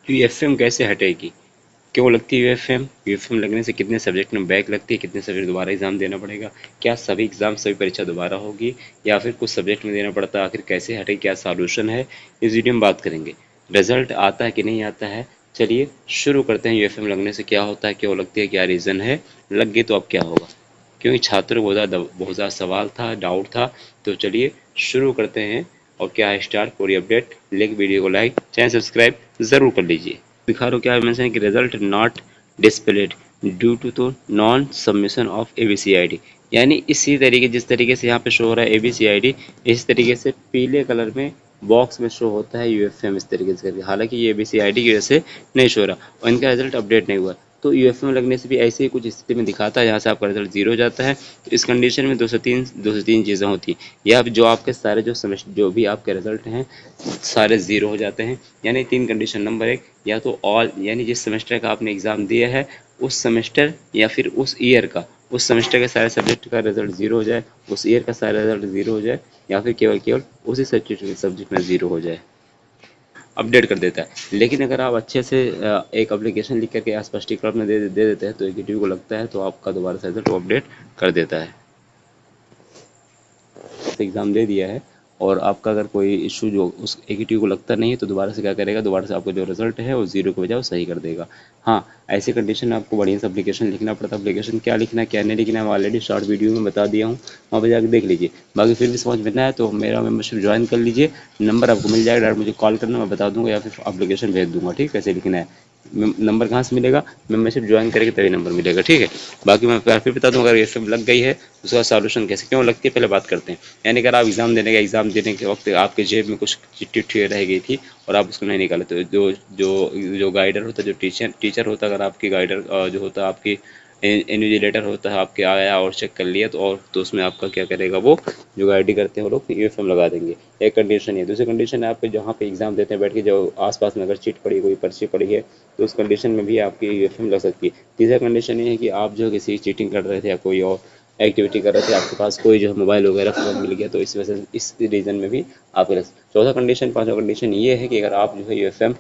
UFM कैसे हटेगी, क्यों लगती है यूएफएम, यूएफएम लगने से कितने सब्जेक्ट में बैक लगती है, कितने सब्जेक्ट दोबारा एग्जाम देना पड़ेगा, क्या सभी एग्जाम सभी परीक्षा दोबारा होगी या फिर कुछ सब्जेक्ट में देना पड़ता है, आखिर कैसे हटे, क्या सॉल्यूशन है, इस वीडियो में बात करेंगे। रिजल्ट आता है कि नहीं आता है, चलिए शुरू करते हैं। यूएफएम लगने से क्या होता है, क्यों लगती है, क्या रीज़न है, लग गई तो अब क्या होगा, क्योंकि छात्रों को बहुत ज़्यादा सवाल था, डाउट था। तो चलिए शुरू करते हैं। और क्या है स्टार्ट, पूरी अपडेट लेके वीडियो को लाइक चैनल सब्सक्राइब ज़रूर कर लीजिए। दिखा रहा हूँ क्या मेंशन है कि result not displayed due to तो नॉन सबमिशन ऑफ एबीसीआईडी, यानी इसी तरीके जिस तरीके से यहाँ पे शो हो रहा है एबीसीआईडी, इस तरीके से पीले कलर में बॉक्स में शो होता है यूएफएम इस तरीके से करके, हालांकि ये एबीसीआईडी की वजह से नहीं शो रहा और इनका रिजल्ट अपडेट नहीं हुआ। तो यूएफएम लगने से भी ऐसे ही कुछ स्थिति में दिखाता है जहाँ से आपका रिजल्ट जीरो हो जाता है। तो इस कंडीशन में 203 चीज़ें होती हैं, या जो आपके सारे जो सेमेस्टर जो भी आपके रिजल्ट हैं सारे ज़ीरो हो जाते हैं। यानी तीन कंडीशन, नंबर एक, या तो ऑल यानी जिस सेमेस्टर का आपने एग्ज़ाम दिया है उस सेमेस्टर या फिर उस ईयर का, उस सेमेस्टर के सारे सब्जेक्ट का रिजल्ट ज़ीरो हो जाए, उस ईयर का सारा रिजल्ट ज़ीरो हो जाए, या फिर केवल केवल उसी सब्जेक्ट में ज़ीरो हो जाए, अपडेट कर देता है। लेकिन अगर आप अच्छे से एक एप्लीकेशन लिख करके स्पष्टीकरण में दे देते हैं तो एग्जीक्यूटिव को लगता है तो आपका दोबारा से रिजल्ट अपडेट कर देता है। एग्ज़ाम दे दिया है और आपका अगर कोई इशू जो उस एग्जीक्यूटिव को लगता नहीं है तो दोबारा से क्या करेगा, दोबारा से आपका जो रिजल्ट है वो जीरो की बजाय वो सही कर देगा। हाँ, ऐसी कंडीशन में आपको बढ़िया से एप्लीकेशन लिखना पड़ता है। एप्लीकेशन क्या लिखना है क्या नहीं लिखना है मैं ऑलरेडी शॉर्ट वीडियो में बता दिया हूँ, वहाँ पर जाकर देख लीजिए। बाकी फिर भी समझ में ना है तो मेरा मेंबरशिप ज्वाइन कर लीजिए, नंबर आपको मिल जाएगा, डायरेक्ट मुझे कॉल करना, मैं बता दूंगा या फिर एप्लीकेशन भेज दूंगा। ठीक है, कैसे लिखना है, नंबर कहाँ से मिलेगा, मेंबरशिप ज्वाइन करेंगे तभी नंबर मिलेगा। ठीक है, बाकी मैं फिर बता दूंगा अगर ये सब लग गई है तो उसका सॉल्यूशन कैसे क्यों लगती है पहले बात करते हैं। यानी अगर आप एग्ज़ाम देने के वक्त आपके जेब में कुछ चिट्ठी उट्ठी रह गई थी और आप उसको नहीं निकाले तो जो जो जो गाइडर होता है, जो टीचर होता है, अगर आपकी गाइडर जो होता है आपकी इन्विजिलेटर होता है आपके आया और चेक कर लिया तो और तो उसमें आपका क्या करेगा, वो जो गाइडी करते हैं वो लोग यूनिफॉर्म लगा देंगे। एक कंडीशन है। दूसरी कंडीशन है आपके जहाँ पे एग्जाम देते हैं बैठ के जो आसपास में अगर चीट पड़ी कोई पर्ची पड़ी है तो उस कंडीशन में भी आपकी यूनिफॉर्म लग सकती है। तीसरा कंडीशन ये है कि आप जो किसी चीटिंग कर रहे थे या कोई और एक्टिविटी कर रहे थे, आपके पास कोई जो है मोबाइल वगैरह फ़ोन मिल गया तो इस वजह से इस रीज़न में भी आप लग। चौथा कंडीशन, पांचवा कंडीशन ये है कि अगर आप जो है यूएफएम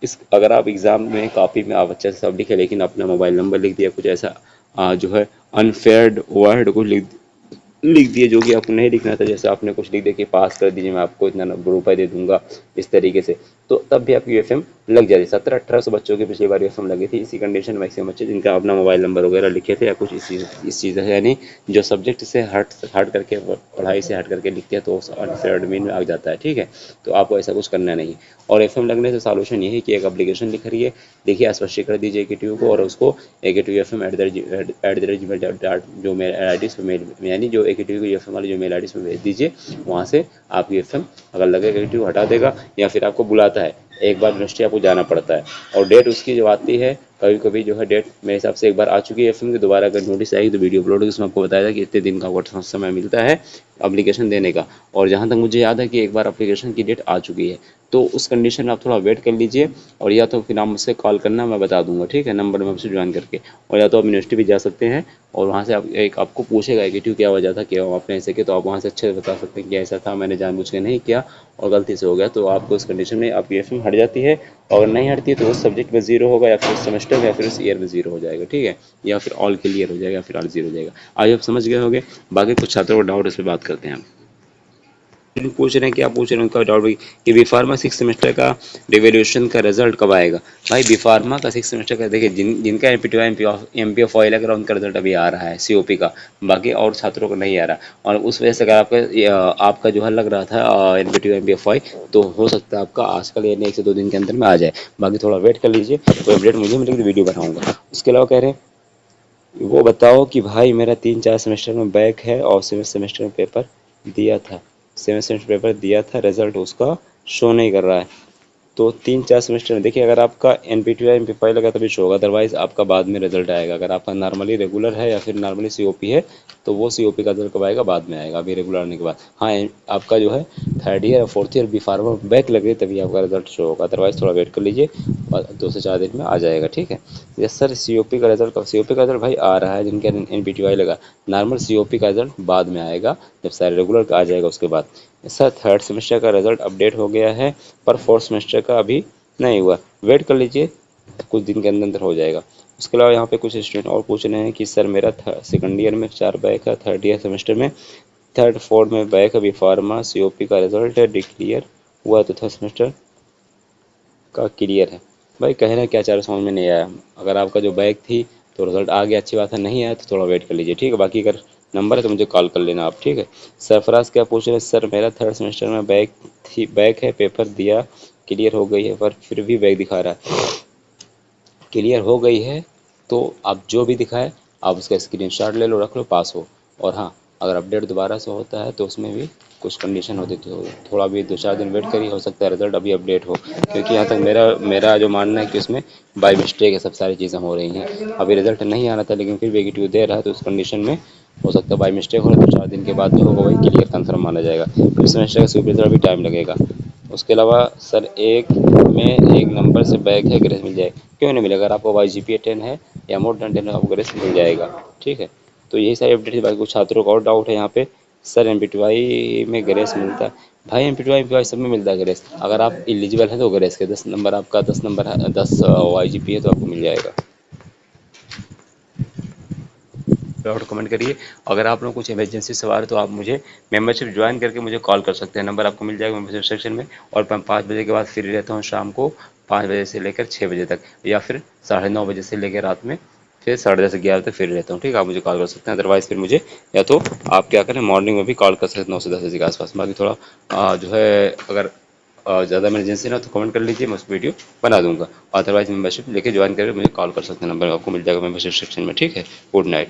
इस अगर आप एग्ज़ाम में कॉपी में आप अच्छे से सब लिखे लेकिन अपना मोबाइल नंबर लिख दिया, कुछ ऐसा जो है अनफेयर्ड वर्ड को लिख दिए जो कि आपको नहीं लिखना था, जैसे आपने कुछ लिख दिया कि पास कर दीजिए मैं आपको इतना रुपए दे दूंगा इस तरीके से, तो तब भी आपकी यूएफएम लग जाती है। 1700-1800 बच्चों की पिछली बार यूएफएम लगी थी इसी कंडीशन। मैक्सिमम बच्चे जिनका अपना मोबाइल नंबर वगैरह लिखे थे या कुछ इस चीज़ से, यानी जो सब्जेक्ट से हट करके पढ़ाई से हट करके लिखते हैं तो अनफेयर एडमिन में आ जाता है। ठीक है, तो आपको ऐसा कुछ करना नहीं। और एफएम लगने से सॉल्यूशन यही कि एक एप्लीकेशन लिख रही है, देखिए स्पष्टीकरण दीजिए एकेटीयू को और उसको एकेटीयू एफ एम एट जो मेल आई डी मेल यानी जो एकेटीयू की एफ एम वाली जो मेल आई डी भेज दीजिए, वहाँ से आपकी एफ एम अगर लगे एकेटीयू हटा देगा या फिर आपको बुलाता है, एक बार यूनिवर्सिटी आपको जाना पड़ता है और डेट उसकी जो आती है कभी कभी जो है डेट मेरे हिसाब से एक बार आ चुकी है एफएम की, दोबारा अगर नोटिस आएगी तो वीडियो अपलोड होगी, उसमें आपको बताया था कि इतने दिन का आपको समय मिलता है एप्लीकेशन देने का। और जहाँ तक मुझे याद है कि एक बार एप्लीकेशन की डेट आ चुकी है, तो उस कंडीशन में आप थोड़ा वेट कर लीजिए और या तो फिर आप मुझसे कॉल करना, मैं बता दूंगा। ठीक है, नंबर में आपसे ज्वाइन करके, और या तो आप यूनिवर्सिटी भी जा सकते हैं और वहाँ से आप एक आपको पूछेगा कि क्या वजह था कि आपने ऐसे किया, तो आप वहाँ से अच्छे से बता सकते हैं कि ऐसा था, मैंने जानबूझ के नहीं किया और गलती से हो गया, तो आपको उस कंडीशन में आपकी एफ हट जाती है। और अगर नहीं हटती है तो उस सब्जेक्ट में जीरो होगा या फिर उस सेमेस्टर में या फिर उस ईयर में जीरो हो जाएगा। ठीक है, या फिर ऑल क्लियर हो जाएगा या फिर ऑल जीरो हो जाएगा। आज आप समझ गए होंगे, बाकी कुछ छात्रों को डाउट इस पर बात करते हैं हम। पूछ रहे हैं, क्या पूछ रहे हैं उनका डाउट भाई कि बी फार्मा सिक्स सेमेस्टर का डिवेल्यूशन का रिजल्ट कब आएगा। भाई बी फार्मा का सिक्स सेमेस्टर का देखिए जिनका एमपीओ फाइल है उनका रिजल्ट अभी आ रहा है सीओपी का, बाकी और छात्रों को नहीं आ रहा। और उस वजह से अगर आपका जो है लग रहा था एमपीओ फाइल, तो हो सकता है आपका आजकल यानी 1 से 2 दिन के अंदर में आ जाए। बाकी थोड़ा वेट कर लीजिए, कोई अपडेट मुझे मिलेगी तो वीडियो बनाऊंगा। उसके अलावा कह रहे हैं वो बताओ कि भाई मेरा 3-4 सेमेस्टर में बैक है और सेमेस्टर में पेपर दिया था, सेमेस्टर पेपर दिया था, रिजल्ट उसका शो नहीं कर रहा है। तो 3-4 सेमेस्टर में देखिए, अगर आपका एनपीटी या एमपी5 लगा तभी शो होगा, अदरवाइज आपका बाद में रिजल्ट आएगा। अगर आपका नॉर्मली रेगुलर है या फिर नॉर्मली सीओपी है तो वो सीओपी का रिजल्ट कब आएगा, बाद में आएगा, अभी रेगुलर आने के बाद। हाँ, आपका जो है थर्ड ईयर और fourth year B pharma back लगे तभी आपका रिजल्ट शो होगा, अदरवाइज थोड़ा वेट कर लीजिए और 2 से 4 दिन में आ जाएगा। ठीक है, यस सर। सीओपी का रिजल्ट सीओपी का रिजल्ट भाई आ रहा है जिनका एनपीटीवाई लगा, नॉर्मल सीओपी का रिजल्ट बाद में आएगा, जब सारे रेगुलर का आ जाएगा उसके बाद। सर थर्ड सेमेस्टर का रिजल्ट अपडेट हो गया है पर फोर्थ सेमेस्टर का अभी नहीं हुआ, वेट कर लीजिए, कुछ दिन के अंदर अंदर हो जाएगा। उसके अलावा यहाँ पे कुछ स्टूडेंट और पूछ रहे हैं कि सर मेरा सेकंड ईयर में 4 बैक है, थर्ड ईयर सेमेस्टर में थर्ड फोर्थ में बैक, अभी फार्मा सीओपी का रिजल्ट है, डिक्लियर हुआ तो थर्ड सेमेस्टर का क्लियर है। भाई कहना क्या चाह रहे समझ में नहीं आया। अगर आपका जो बैक थी तो रिजल्ट आ गया, अच्छी बात है, नहीं आया तो थोड़ा वेट कर लीजिए, ठीक है। बाकी अगर नंबर है तो मुझे कॉल कर लेना आप, ठीक है। सरफराज क्या पूछ रहे हैं, सर मेरा थर्ड सेमेस्टर में बैक है, पेपर दिया, क्लियर हो गई है, पर फिर भी बैक दिखा रहा है। क्लियर हो गई है तो आप जो भी दिखाए आप उसका स्क्रीनशॉट ले लो, रख लो, पास हो। और हाँ, अगर अपडेट दोबारा से होता है तो उसमें भी कुछ कंडीशन होती, तो थोड़ा भी 2-4 दिन वेट करिए, हो सकता है रिजल्ट अभी अपडेट हो। क्योंकि यहाँ तक मेरा मेरा जो मानना है कि उसमें बाई मिस्टेक है, सब सारी चीज़ें हो रही हैं। अभी रिजल्ट नहीं आना था लेकिन फिर भी नेगेटिव दे रहा है, तो उस कंडीशन में हो सकता है बाई मिस्टेक हो, 2-4 दिन के बाद जो होगा वही क्लियर कंफर्म माना जाएगा। फिर सेमेस्टर का सुपरवाइजर भी टाइम लगेगा। उसके अलावा सर एक में एक नंबर से बैक है, ग्रेस मिल जाएगा, क्यों नहीं मिलेगा। अगर आपको वाई जी पी ए 10 है या मोर देन 10 है, आपको ग्रेस मिल जाएगा, ठीक है। तो यही सारी अपडेट है। बाकी कुछ छात्रों का और डाउट है यहाँ पे, sir M P T Y में ग्रेस मिलता है। भाई एम पी टी वाई सब में मिलता है ग्रेस। अगर आप एलिजिबल हैं तो ग्रेस के 10 नंबर, आपका 10 नंबर है, 10 वाई जी पी है तो आपको मिल जाएगा। डाउट कमेंट करिए। अगर आप लोग कुछ इमरजेंसी सवाल है तो आप मुझे मेंबरशिप ज्वाइन करके मुझे कॉल कर सकते हैं, नंबर आपको मिल जाएगा मेंबरशिप सेक्शन में। और मैं 5 बजे के बाद फ्री रहता हूँ, शाम को 5 बजे से लेकर 6 बजे तक, या फिर 9:30 बजे से लेकर रात में फिर 10:30 से 11 तक फ्री रहता हूँ, ठीक है। आप मुझे कॉल कर सकते हैं, अदरवाइज़ फिर मुझे या तो आप क्या करें, मॉर्निंग में भी कॉल कर सकते हैं 9 से 10 बजे के आसपास। बाकी थोड़ा जो है, अगर ज़्यादा इमरजेंसी ना तो कमेंट कर लीजिए, मैं उस वीडियो बना दूंगा। अदरवाइज मेंबरशिप लेके ज्वाइन करके मुझे कॉल कर सकते हैं, नंबर आपको मिल जाएगा मेंबरशिप सेक्शन में, ठीक है। Good night.